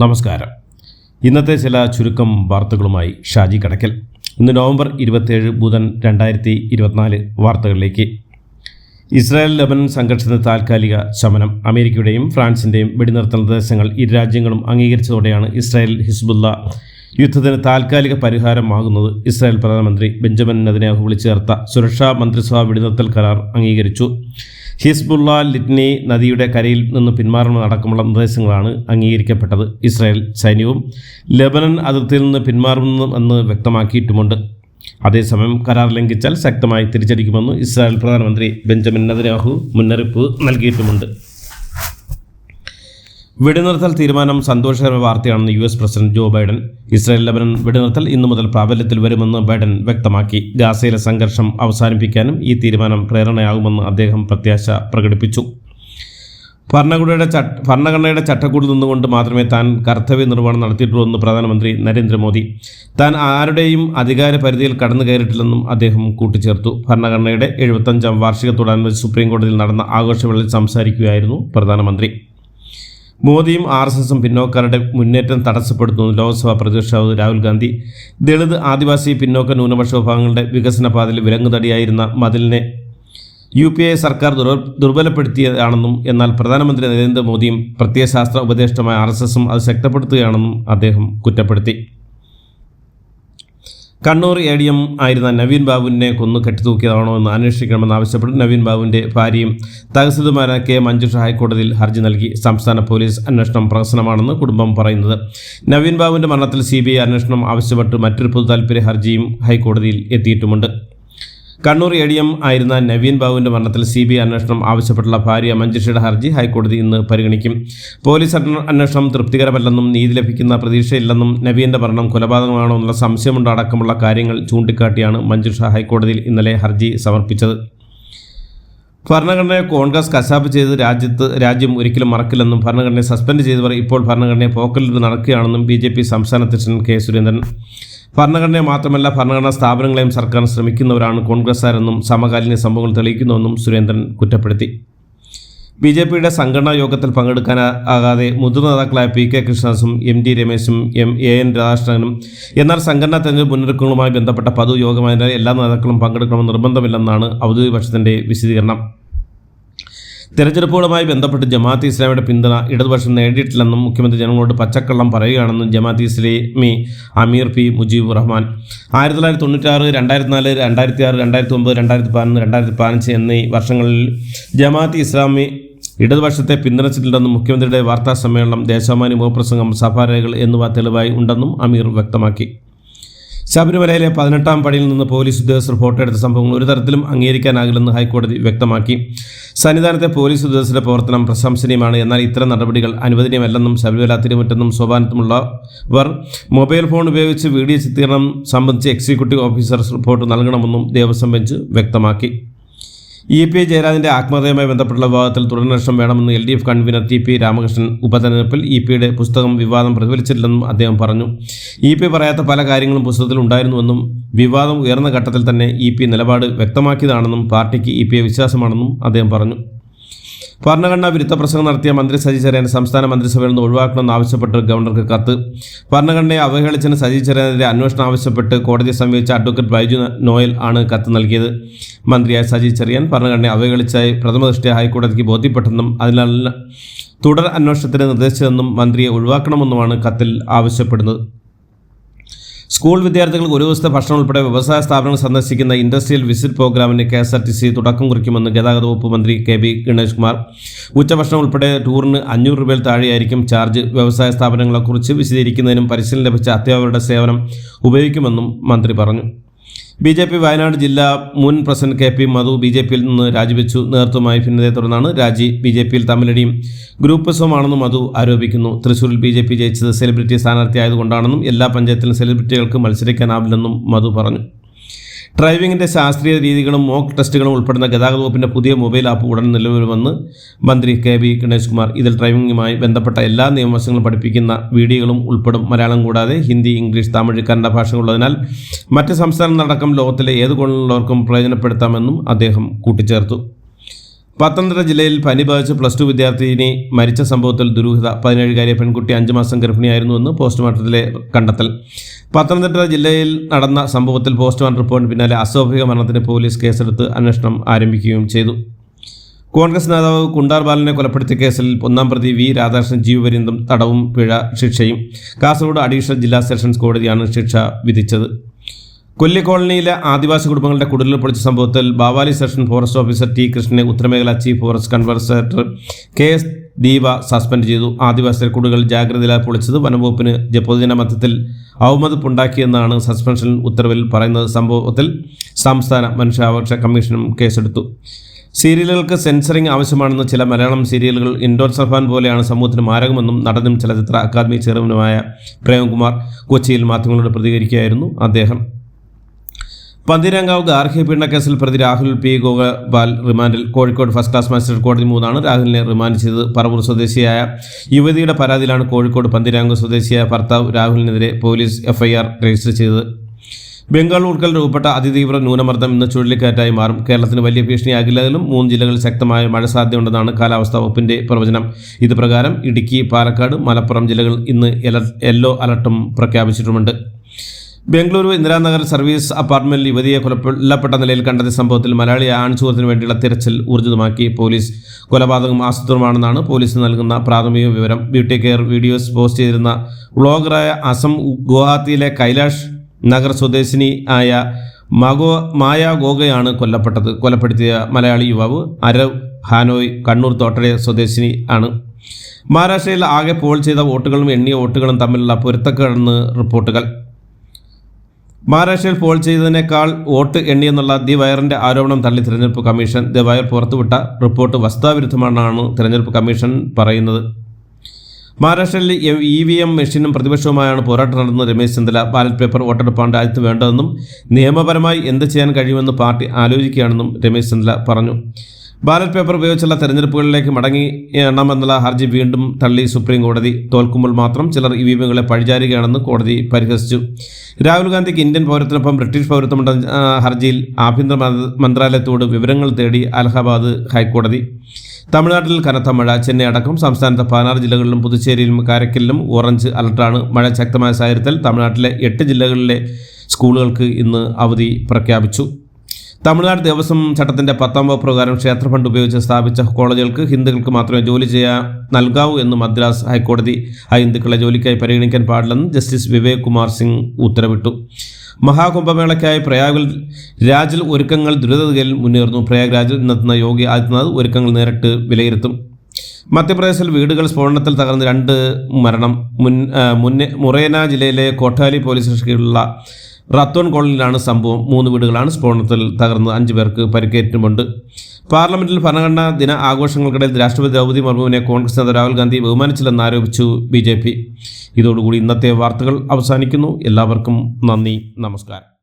നമസ്കാരം. ഇന്നത്തെ ചില ചുരുക്കം വാർത്തകളുമായി ഷാജി കടക്കൽ. ഇന്ന് നവംബർ 27 ബുധൻ 2024 വാർത്തകളിലേക്ക്. ഇസ്രായേൽ ലെബനൻ സംഘർഷത്തിന് താൽക്കാലിക ശമനം. അമേരിക്കയുടെയും ഫ്രാൻസിൻ്റെയും വെടിനിർത്തൽ നിർദ്ദേശങ്ങൾ ഇരു രാജ്യങ്ങളും അംഗീകരിച്ചതോടെയാണ് ഇസ്രായേൽ ഹിസ്ബുള്ള യുദ്ധത്തിന് താൽക്കാലിക പരിഹാരമാകുന്നത്. ഇസ്രായേൽ പ്രധാനമന്ത്രി ബെഞ്ചമിൻ നെതന്യാഹു വിളിച്ചു ചേർത്ത സുരക്ഷാ മന്ത്രിസഭാ വെടിനിർത്തൽ കരാർ അംഗീകരിച്ചു. ഹിസ്ബുള്ള ലിറ്റ്നി നദിയുടെ കരയിൽ നിന്ന് പിന്മാറുന്നതടക്കമുള്ള നിർദ്ദേശങ്ങളാണ് അംഗീകരിക്കപ്പെട്ടത്. ഇസ്രായേൽ സൈന്യവും ലെബനൻ അതിർത്തിയിൽ നിന്ന് പിന്മാറുമെന്ന് വ്യക്തമാക്കിയിട്ടുമുണ്ട്. അതേസമയം കരാർ ലംഘിച്ചാൽ ശക്തമായി തിരിച്ചടിക്കുമെന്ന് ഇസ്രായേൽ പ്രധാനമന്ത്രി ബെഞ്ചമിൻ നെതന്യാഹു മുന്നറിയിപ്പ് നൽകിയിട്ടുമുണ്ട്. വെടിനിർത്തൽ തീരുമാനം സന്തോഷകരമായ വാർത്തയാണെന്ന് US president Joe Biden. Israel Lebanon വെടിനിർത്തൽ ഇന്നു മുതൽ പ്രാബല്യത്തിൽ വരുമെന്ന് ബൈഡൻ വ്യക്തമാക്കി. ഗാസയിലെ സംഘർഷം അവസാനിപ്പിക്കാനും ഈ തീരുമാനം പ്രേരണയാകുമെന്ന് അദ്ദേഹം പ്രത്യാശ പ്രകടിപ്പിച്ചു. ഭരണഘടനയുടെ ചട്ടക്കൂടിൽ നിന്നുകൊണ്ട് മാത്രമേ താൻ കർത്തവ്യ നിർവഹണം നടത്തിയിട്ടുള്ളൂ പ്രധാനമന്ത്രി നരേന്ദ്രമോദി. താൻ ആരുടെയും അധികാര പരിധിയിൽ കടന്നു കയറിയിട്ടില്ലെന്നും അദ്ദേഹം കൂട്ടിച്ചേർത്തു. ഭരണഘടനയുടെ 75ാം വാർഷികത്തോടനുബന്ധിച്ച് സുപ്രീം കോടതിയിൽ നടന്ന ആഘോഷവേളയിൽ സംസാരിക്കുകയായിരുന്നു പ്രധാനമന്ത്രി. മോദിയും RSSും പിന്നോക്കരുടെ മുന്നേറ്റം തടസ്സപ്പെടുത്തുന്നു ലോക്സഭാ പ്രതിപക്ഷ നേതാവ് രാഹുൽ ഗാന്ധി. ദളിത്, ആദിവാസി, പിന്നോക്ക ന്യൂനപക്ഷ വിഭാഗങ്ങളുടെ വികസന പാതയിൽ വിലങ്ങുതടിയായിരുന്ന മതിലിനെ UPA സർക്കാർ ദുർബലപ്പെടുത്തിയതാണെന്നും എന്നാൽ പ്രധാനമന്ത്രി നരേന്ദ്രമോദിയും പ്രത്യയശാസ്ത്ര ഉപദേഷ്ടാവായ RSSും അത് ശക്തിപ്പെടുത്തുകയാണെന്നും അദ്ദേഹം കുറ്റപ്പെടുത്തി. കണ്ണൂർ ADM ആയിരുന്ന നവീൻ ബാബുവിനെ കൊന്നു കെട്ടിത്തൂക്കിയതാണോ എന്ന് അന്വേഷിക്കണമെന്ന് ആവശ്യപ്പെട്ട് നവീൻ ബാബുവിൻ്റെ ഭാര്യയും തഹസിൽദാരായ K മഞ്ജുഷ ഹൈക്കോടതിയിൽ ഹർജി നൽകി. സംസ്ഥാന പോലീസ് അന്വേഷണം പ്രഹസനമാണെന്ന് കുടുംബം പറയുന്നത്. നവീൻ ബാബുവിൻ്റെ മരണത്തിൽ CBI അന്വേഷണം ആവശ്യപ്പെട്ട് മറ്റൊരു പൊതുതാൽപര്യ ഹർജിയും ഹൈക്കോടതിയിൽ എത്തിയിട്ടുമുണ്ട്. കണ്ണൂർ ADM ആയിരുന്ന നവീൻ ബാബുവിൻ്റെ മരണത്തിൽ CBI അന്വേഷണം ആവശ്യപ്പെട്ടുള്ള ഭാര്യ മഞ്ജുഷയുടെ ഹർജി ഹൈക്കോടതി ഇന്ന് പരിഗണിക്കും. പോലീസ് അന്വേഷണം തൃപ്തികരമല്ലെന്നും നീതി ലഭിക്കുന്ന പ്രതീക്ഷയില്ലെന്നും നവീൻ്റെ മരണം കൊലപാതകമാണോ എന്നുള്ള സംശയമുണ്ട് അടക്കമുള്ള കാര്യങ്ങൾ ചൂണ്ടിക്കാട്ടിയാണ് മഞ്ജുഷ ഹൈക്കോടതിയിൽ ഇന്നലെ ഹർജി സമർപ്പിച്ചത്. ഭരണഘടനയെ കോൺഗ്രസ് കശാപ്പ് ചെയ്ത് രാജ്യം ഒരിക്കലും മറക്കില്ലെന്നും ഭരണഘടനയെ സസ്പെൻഡ് ചെയ്തവർ ഇപ്പോൾ ഭരണഘടനയെ പോക്കലിട്ട് നടക്കുകയാണെന്നും BJP സംസ്ഥാന അധ്യക്ഷൻ K സുരേന്ദ്രൻ. ഭരണഘടനയെ മാത്രമല്ല ഭരണഘടനാ സ്ഥാപനങ്ങളെയും സർക്കാർ ശ്രമിക്കുന്നവരാണ് കോൺഗ്രസ്സുകാരെന്നും സമകാലീന സംഭവങ്ങൾ തെളിയിക്കുന്നുവെന്നും സുരേന്ദ്രൻ കുറ്റപ്പെടുത്തി. BJPയുടെ സംഘടനാ യോഗത്തിൽ പങ്കെടുക്കാനാകാതെ മുതിർന്ന നേതാക്കളായ PK കൃഷ്ണദാസും MT രമേശും AN രാധാകൃഷ്ണനും എന്നാൽ സംഘടനാ തെരഞ്ഞെടുപ്പ് മുന്നൊരുക്കങ്ങളുമായി ബന്ധപ്പെട്ട പൊതുയോഗമായതിനാൽ എല്ലാ നേതാക്കളും പങ്കെടുക്കണമെന്ന് നിർബന്ധമില്ലെന്നാണ് ഔദ്യോഗിക പക്ഷത്തിൻ്റെ വിശദീകരണം. തെരഞ്ഞെടുപ്പുകളുമായി ബന്ധപ്പെട്ട് ജമാഅത്തെ ഇസ്ലാമിയുടെ പിന്തുണ ഇടതുപക്ഷം നേടിയിട്ടില്ലെന്നും മുഖ്യമന്ത്രി ജനങ്ങളോട് പച്ചക്കള്ളം പറയുകയാണെന്നും ജമാഅത്തെ ഇസ്ലാമി അമീർ P മുജീബുർ റഹ്മാൻ 1996, 2004, 2006, 2009, 2011, 2015 എന്നീ വർഷങ്ങളിൽ ജമാഅത്തെ ഇസ്ലാമി ഇടതുപക്ഷത്തെ പിന്തുണച്ചിട്ടുണ്ടെന്നും മുഖ്യമന്ത്രിയുടെ വാർത്താ സമ്മേളനം, ദേശാഭിമാനി മുഖപ്രസംഗം, സഭാരേഖകൾ എന്നിവ തെളിവായി ഉണ്ടെന്നും അമീർ വ്യക്തമാക്കി. ശബരിമലയിലെ 18ാം പടിയിൽ നിന്ന് പോലീസ് ഉദ്യോഗസ്ഥർ ഫോട്ടോ എടുത്ത സംഭവങ്ങൾ ഒരു തരത്തിലും അംഗീകരിക്കാനാകില്ലെന്ന് ഹൈക്കോടതി വ്യക്തമാക്കി. സന്നിധാനത്തെ പോലീസ് ഉദ്യോഗസ്ഥരുടെ പ്രവർത്തനം പ്രശംസനീയമാണ്. എന്നാൽ ഇത്തരം നടപടികൾ അനുവദനീയമല്ലെന്നും ശബരിമല തിരുമുറ്റത്തും സോപാനത്തുമുള്ളവർ മൊബൈൽ ഫോൺ ഉപയോഗിച്ച് വീഡിയോ ചിത്രീകരണം സംബന്ധിച്ച് എക്സിക്യൂട്ടീവ് ഓഫീസർ റിപ്പോർട്ട് നൽകണമെന്നും ദേവസ്വം ബെഞ്ച് വ്യക്തമാക്കി. EP ജയരാജൻ്റെ ആത്മഹത്യയുമായി ബന്ധപ്പെട്ടുള്ള വിവാദത്തിൽ തുടരന്വേഷണം വേണമെന്ന് LDF കൺവീനർ TP രാമകൃഷ്ണൻ. ഉപതെരഞ്ഞെടുപ്പിൽ EPയുടെ പുസ്തകം വിവാദം പ്രതിഫലിച്ചിട്ടില്ലെന്നും അദ്ദേഹം പറഞ്ഞു. EP പറയാത്ത പല കാര്യങ്ങളും പുസ്തകത്തിൽ ഉണ്ടായിരുന്നുവെന്നും വിവാദം ഉയർന്ന ഘട്ടത്തിൽ തന്നെ EP നിലപാട് വ്യക്തമാക്കിയതാണെന്നും പാർട്ടിക്ക് EPയെ വിശ്വാസമാണെന്നും അദ്ദേഹം പറഞ്ഞു. ഭരണഘടനാ വിരുദ്ധ പ്രസംഗം നടത്തിയ മന്ത്രി സജി ചെറിയാൻ സംസ്ഥാന മന്ത്രിസഭയിൽ നിന്ന് ഒഴിവാക്കണമെന്ന് ആവശ്യപ്പെട്ട് ഗവർണർക്ക് കത്ത്. ഭരണഘടനയെ അവഹേളിച്ചതിന് സജി ചെറിയാനെതിരെ അന്വേഷണം ആവശ്യപ്പെട്ട് കോടതിയെ സമീപിച്ച അഡ്വക്കേറ്റ് ബൈജു നോയൽ ആണ് കത്ത് നൽകിയത്. മന്ത്രിയായ സജി ചെറിയാൻ ഭരണഘടനയെ അവഹേളിച്ചായി പ്രഥമദൃഷ്ട്യാ ഹൈക്കോടതിക്ക് ബോധ്യപ്പെട്ടെന്നും അതിനാൽ തുടർ അന്വേഷണത്തിന് നിർദ്ദേശിച്ചതെന്നും മന്ത്രിയെ ഒഴിവാക്കണമെന്നുമാണ് കത്തിൽ ആവശ്യപ്പെടുന്നത്. സ്കൂൾ വിദ്യാർത്ഥികൾക്ക് ഒരു ദിവസത്തെ ഭക്ഷണം ഉൾപ്പെടെ വ്യവസായ സ്ഥാപനങ്ങൾ സന്ദർശിക്കുന്ന ഇൻഡസ്ട്രിയൽ വിസിറ്റ് പ്രോഗ്രാമിന് KSRTC തുടക്കം കുറിക്കുമെന്ന് ഗതാഗത വകുപ്പ് മന്ത്രി KB ഗണേഷ് കുമാർ. ഉച്ചഭക്ഷണം ഉൾപ്പെടെ ടൂറിന് 500 രൂപയിൽ താഴെയായിരിക്കും ചാർജ്. വ്യവസായ സ്ഥാപനങ്ങളെക്കുറിച്ച് വിശദീകരിക്കുന്നതിനും പരിശീലനം ലഭിച്ച അധ്യാപകരുടെ സേവനം ഉപയോഗിക്കുമെന്നും മന്ത്രി പറഞ്ഞു. BJP വയനാട് ജില്ലാ മുൻ പ്രസിഡന്റ് KP മധു BJPയിൽ നിന്ന് രാജിവെച്ചു. നേതൃത്വമായി ഭിന്നതയെ തുടർന്നാണ് രാജി. BJPയിൽ തമ്മിലടിയും ഗ്രൂപ്പിസവുമാണെന്നും മധു ആരോപിക്കുന്നു. തൃശ്ശൂരിൽ BJP ജയിച്ചത് സെലിബ്രിറ്റി സ്ഥാനാർത്ഥിയായതുകൊണ്ടാണെന്നും എല്ലാ പഞ്ചായത്തിലും സെലിബ്രിറ്റികൾക്ക് മത്സരിക്കാനാവില്ലെന്നും മധു പറഞ്ഞു. ഡ്രൈവിംഗിൻ്റെ ശാസ്ത്രീയ രീതികളും മോക്ക് ടെസ്റ്റുകളും ഉൾപ്പെടുന്ന ഗതാഗത വകുപ്പിൻ്റെ പുതിയ മൊബൈൽ ആപ്പ് ഉടൻ നിലവിലുമെന്ന് മന്ത്രി KB ഗണേഷ് കുമാർ. ഇതിൽ ഡ്രൈവിംഗുമായി ബന്ധപ്പെട്ട എല്ലാ നിയമവശങ്ങളും പഠിപ്പിക്കുന്ന വീഡിയോകളും ഉൾപ്പെടും. മലയാളം കൂടാതെ ഹിന്ദി, ഇംഗ്ലീഷ്, തമിഴ്, കന്നഡ ഭാഷകളുള്ളതിനാൽ മറ്റ് സംസ്ഥാനങ്ങളടക്കം ലോകത്തിലെ ഏത് കോണിലുള്ളവർക്കും പ്രയോജനപ്പെടുത്താമെന്നും അദ്ദേഹം കൂട്ടിച്ചേർത്തു. പത്തനംതിട്ട ജില്ലയിൽ പനി ബാധിച്ച് +2 വിദ്യാർത്ഥിനി മരിച്ച സംഭവത്തിൽ ദുരൂഹത. 17-കാരിയ പെൺകുട്ടി 5 മാസം ഗർഭിണിയായിരുന്നുവെന്ന് പോസ്റ്റ്മോർട്ടത്തിലെ കണ്ടെത്തൽ. പത്തനംതിട്ട ജില്ലയിൽ നടന്ന സംഭവത്തിൽ പോസ്റ്റ്മോർട്ടം റിപ്പോർട്ടിന് പിന്നാലെ അസ്വാഭാവിക മരണത്തിന് പോലീസ് കേസെടുത്ത് അന്വേഷണം ആരംഭിക്കുകയും ചെയ്തു. കോൺഗ്രസ് നേതാവ് കുണ്ടാർ ബാലനെ കൊലപ്പെടുത്തിയ കേസിൽ 1-ാം പ്രതി വി രാധാകൃഷ്ണൻ ജീവപര്യന്തം തടവും പിഴ ശിക്ഷയും. കാസർഗോഡ് അഡീഷണൽ ജില്ലാ സെഷൻസ് കോടതിയാണ് ശിക്ഷ വിധിച്ചത്. കൊല്ലി കോളനിയിലെ ആദിവാസി കുടുംബങ്ങളുടെ കുടിലുകൾ പൊളിച്ച സംഭവത്തിൽ Bavali section forest officer T കൃഷ്ണനെ ഉത്തരമേഖല chief forest conservator KS Deepa suspend ചെയ്തു. ആദിവാസി കുടിലുകൾ ജാഗ്രതയിലായി പൊളിച്ചത് വനംവകുപ്പിന് പൊതുജന മധ്യത്തിൽ അവമതിപ്പുണ്ടാക്കിയെന്നാണ് സസ്പെൻഷൻ ഉത്തരവിൽ പറയുന്നത്. സംഭവത്തിൽ സംസ്ഥാന മനുഷ്യാവകാശ കമ്മീഷനും കേസെടുത്തു. സീരിയലുകൾക്ക് സെൻസറിംഗ് ആവശ്യമാണെന്ന് ചില മലയാളം സീരിയലുകൾ ഇൻഡോർ സഫാൻ പോലെയാണ് സമൂഹത്തിന് മാരകമെന്നും നടനും ചലച്ചിത്ര അക്കാദമി ചെയർമാനുമായ പ്രേംകുമാർ കൊച്ചിയിൽ മാധ്യമങ്ങളോട് പ്രതികരിക്കുകയായിരുന്നു അദ്ദേഹം. പന്തീരാങ്കാവ് ഗാർഹിക പീഡന കേസിൽ പ്രതി രാഹുൽ P. ഗോപാൽ റിമാൻഡിൽ. കോഴിക്കോട് ഫസ്റ്റ് ക്ലാസ് മജിസ്ട്രേറ്റ് കോടതി 3 രാഹുലിനെ റിമാൻഡ് ചെയ്തത്. പറവൂർ സ്വദേശിയായ യുവതിയുടെ പരാതിയിലാണ് കോഴിക്കോട് പന്തീരാങ്കാവ് സ്വദേശിയായ ഭർത്താവ് രാഹുലിനെതിരെ പോലീസ് FIR രജിസ്റ്റർ ചെയ്തത്. ബംഗാൾ ഉൾക്കൽ രൂപപ്പെട്ട അതിതീവ്ര ന്യൂനമർദ്ദം ഇന്ന് ചുഴലിക്കാറ്റായി മാറും. കേരളത്തിന് വലിയ ഭീഷണിയാകില്ലെങ്കിലും 3 ജില്ലകളിൽ ശക്തമായ മഴ സാധ്യതയുണ്ടെന്നാണ് കാലാവസ്ഥാ വകുപ്പിന്റെ പ്രവചനം. ഇത് പ്രകാരം ഇടുക്കി, പാലക്കാട്, മലപ്പുറം ജില്ലകൾ ഇന്ന് യെല്ലോ അലർട്ടും പ്രഖ്യാപിച്ചിട്ടുമുണ്ട്. ബംഗളൂരു ഇന്ദിരാനഗർ സർവീസ് അപ്പാർട്ട്മെന്റിൽ യുവതിയെ കൊല്ലപ്പെട്ട നിലയിൽ കണ്ടെത്തിയ സംഭവത്തിൽ മലയാളി ആൺസുഹൃത്തിന് വേണ്ടിയുള്ള തിരച്ചിൽ ഊർജിതമാക്കി പോലീസ്. കൊലപാതകം ആസൂത്രണമാണെന്നാണ് പോലീസ് നൽകുന്ന പ്രാഥമിക വിവരം. ബ്യൂട്ടി കെയർ വീഡിയോസ് പോസ്റ്റ് ചെയ്തിരുന്ന വ്ളോഗറായ അസം ഗുവാഹത്തിയിലെ കൈലാഷ് നഗർ സ്വദേശിനി ആയ മായ ഗോഗയാണ് കൊല്ലപ്പെട്ടത്. കൊലപ്പെടുത്തിയ മലയാളി യുവാവ് അരവ് ഹാനോയ് കണ്ണൂർ തോട്ടട സ്വദേശിനി ആണ്. മഹാരാഷ്ട്രയിൽ ആകെ പോൾ ചെയ്ത വോട്ടുകളും എണ്ണിയ വോട്ടുകളും തമ്മിലുള്ള പൊരുത്തക്കേടെന്ന് റിപ്പോർട്ടുകൾ. മഹാരാഷ്ട്രയിൽ പോൾ ചെയ്തതിനേക്കാൾ വോട്ട് എണ്ണിയെന്നുള്ള ദി വയറിന്റെ ആരോപണം തള്ളി തിരഞ്ഞെടുപ്പ് കമ്മീഷൻ. ദി വയർ പുറത്തുവിട്ട റിപ്പോർട്ട് വസ്തുതാവിരുദ്ധമാണെന്നാണ് തിരഞ്ഞെടുപ്പ് കമ്മീഷൻ പറയുന്നത്. മഹാരാഷ്ട്രയിൽ EVM മെഷീനും പ്രതിപക്ഷവുമായാണ് പോരാട്ടം നടന്നത്. രമേശ് ചെന്നിത്തല ബാലറ്റ് പേപ്പർ വോട്ടെടുപ്പാണ് രാജ്യത്ത് വേണ്ടതെന്നും നിയമപരമായി എന്ത് ചെയ്യാൻ കഴിയുമെന്ന് പാർട്ടി ആലോചിക്കുകയാണെന്നും രമേശ് ചെന്നിത്തല പറഞ്ഞു. ബാലറ്റ് പേപ്പർ ഉപയോഗിച്ചുള്ള തെരഞ്ഞെടുപ്പുകളിലേക്ക് മടങ്ങിയെണ്ണമെന്നുള്ള ഹർജി വീണ്ടും തള്ളി സുപ്രീം കോടതി. തോൽക്കുമ്പോൾ മാത്രം ചിലർ EVMകളെ പഴിചാരുകയാണെന്ന് കോടതി പരിഹസിച്ചു. രാഹുൽ ഗാന്ധിക്ക് ഇന്ത്യൻ പൗരത്വത്തിനൊപ്പം ബ്രിട്ടീഷ് പൗരത്വമുണ്ട ഹർജിയിൽ ആഭ്യന്തര മന്ത്രാലയത്തോട് വിവരങ്ങൾ തേടി അലഹബാദ് ഹൈക്കോടതി. തമിഴ്നാട്ടിൽ കനത്ത മഴ. ചെന്നൈ അടക്കം സംസ്ഥാനത്തെ 16 ജില്ലകളിലും പുതുച്ചേരിയിലും കാരക്കലിലും ഓറഞ്ച് അലർട്ടാണ്. മഴ ശക്തമായ സാഹചര്യത്തിൽ തമിഴ്നാട്ടിലെ 8 ജില്ലകളിലെ സ്കൂളുകൾക്ക് ഇന്ന് അവധി പ്രഖ്യാപിച്ചു. തമിഴ്നാട് ദേവസ്വം ചട്ടത്തിന്റെ 10-ാം വകുപ്പ് പ്രകാരം ക്ഷേത്ര ഫണ്ട് ഉപയോഗിച്ച് സ്ഥാപിച്ച കോളേജുകൾക്ക് ഹിന്ദുക്കൾക്ക് മാത്രമേ ജോലി നൽകാവൂ എന്ന് മദ്രാസ് ഹൈക്കോടതി. ഹിന്ദുക്കളെ ജോലിക്കായി പരിഗണിക്കാൻ പാടില്ലെന്ന് ജസ്റ്റിസ് വിവേക് കുമാർ സിംഗ് ഉത്തരവിട്ടു. മഹാകുംഭമേളയ്ക്കായി പ്രയാഗ്രാജിൽ ഒരുക്കങ്ങൾ ദ്രുതഗതിയിൽ മുന്നേറുന്നു. പ്രയാഗ്രാജിൽ ഇന്നെത്തുന്ന യോഗി ആദിത്യനാഥ് ഒരുക്കങ്ങൾ നേരിട്ട് വിലയിരുത്തും. മധ്യപ്രദേശിൽ വീടുകൾ സ്ഫോടനത്തിൽ തകർന്ന് 2 മരണം. മുറേന ജില്ലയിലെ കോട്ടാലി പോലീസ് സ്റ്റേഷനിലുള്ള റത്തോൺ കോളനിയിലാണ് സംഭവം. 3 വീടുകളാണ് സ്ഫോടനത്തിൽ തകർന്ന് 5 പേർക്ക് പരിക്കേറ്റുമുണ്ട്. പാർലമെന്റിൽ ഭരണഘടനാ ദിന ആഘോഷങ്ങൾക്കിടയിൽ രാഷ്ട്രപതി ദ്രൗപദി മുർമുവിനെ കോൺഗ്രസ് നേതാവ് രാഹുൽ ഗാന്ധി ബഹുമാനിച്ചില്ലെന്നാരോപിച്ചു BJP. ഇതോടുകൂടി ഇന്നത്തെ വാർത്തകൾ അവസാനിക്കുന്നു. എല്ലാവർക്കും നന്ദി, നമസ്കാരം.